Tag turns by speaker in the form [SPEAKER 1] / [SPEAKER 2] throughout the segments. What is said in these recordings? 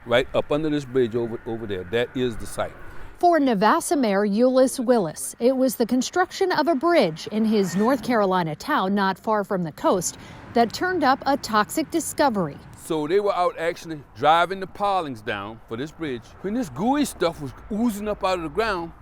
[SPEAKER 1] right up under this bridge over there. That is the site.
[SPEAKER 2] For Navassa Mayor Euless Willis, it was the construction of a bridge in his North Carolina town not far from the coast that turned up a toxic discovery.
[SPEAKER 1] So they were out actually driving the pilings down for this bridge when this gooey stuff was oozing up out of the ground,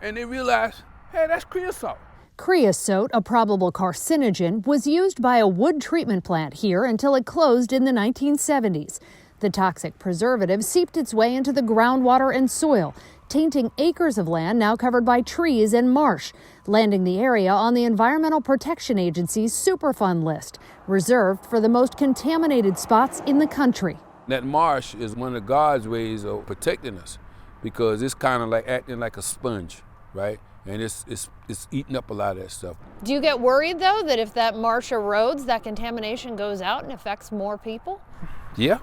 [SPEAKER 1] and they realized, hey, that's creosote.
[SPEAKER 2] Creosote, a probable carcinogen, was used by a wood treatment plant here until it closed in the 1970s. The toxic preservative seeped its way into the groundwater and soil, tainting acres of land now covered by trees and marsh, landing the area on the Environmental Protection Agency's Superfund list, reserved for the most contaminated spots in the country.
[SPEAKER 1] That marsh is one of God's ways of protecting us because it's kind of like acting like a sponge, right? And it's eating up a lot of that stuff.
[SPEAKER 2] Do you get worried, though, that if that marsh erodes, that contamination goes out and affects more people?
[SPEAKER 1] Yeah.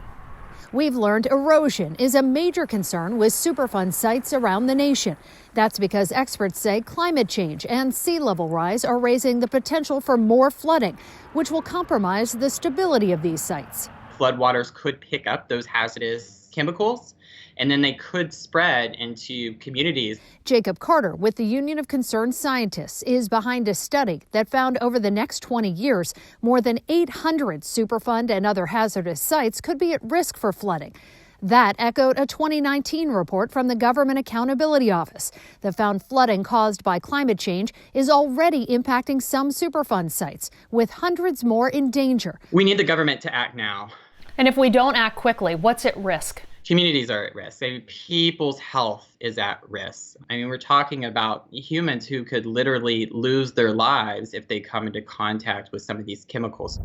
[SPEAKER 2] We've learned erosion is a major concern with Superfund sites around the nation. That's because experts say climate change and sea level rise are raising the potential for more flooding, which will compromise the stability of these sites.
[SPEAKER 3] Floodwaters could pick up those hazardous chemicals, and then they could spread into communities.
[SPEAKER 2] Jacob Carter with the Union of Concerned Scientists is behind a study that found over the next 20 years, more than 800 Superfund and other hazardous sites could be at risk for flooding. That echoed a 2019 report from the Government Accountability Office that found flooding caused by climate change is already impacting some Superfund sites, with hundreds more in danger.
[SPEAKER 3] We need the government to act now.
[SPEAKER 2] And if we don't act quickly, what's at risk?
[SPEAKER 3] Communities are at risk. People's health is at risk. We're talking about humans who could literally lose their lives if they come into contact with some of these chemicals.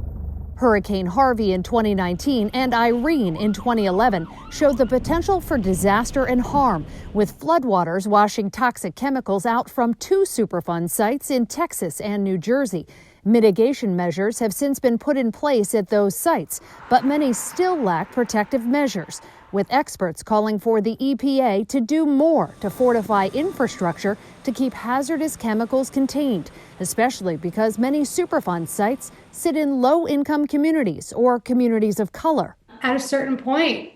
[SPEAKER 2] Hurricane Harvey in 2019 and Irene in 2011 showed the potential for disaster and harm, with floodwaters washing toxic chemicals out from 2 Superfund sites in Texas and New Jersey. Mitigation measures have since been put in place at those sites, but many still lack protective measures, with experts calling for the EPA to do more to fortify infrastructure to keep hazardous chemicals contained, especially because many Superfund sites sit in low-income communities or communities of color.
[SPEAKER 4] At a certain point,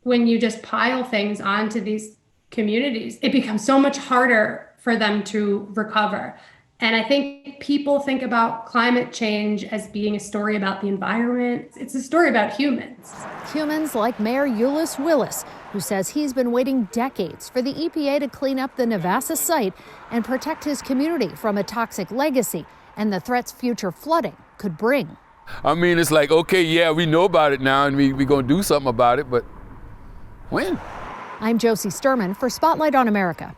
[SPEAKER 4] when you just pile things onto these communities, it becomes so much harder for them to recover. And I think people think about climate change as being a story about the environment. It's a story about humans.
[SPEAKER 2] Humans like Mayor Euless Willis, who says he's been waiting decades for the EPA to clean up the Navassa site and protect his community from a toxic legacy and the threats future flooding could bring.
[SPEAKER 1] It's like, okay, yeah, we know about it now and we're going to do something about it, but when?
[SPEAKER 2] I'm Josie Sturman for Spotlight on America.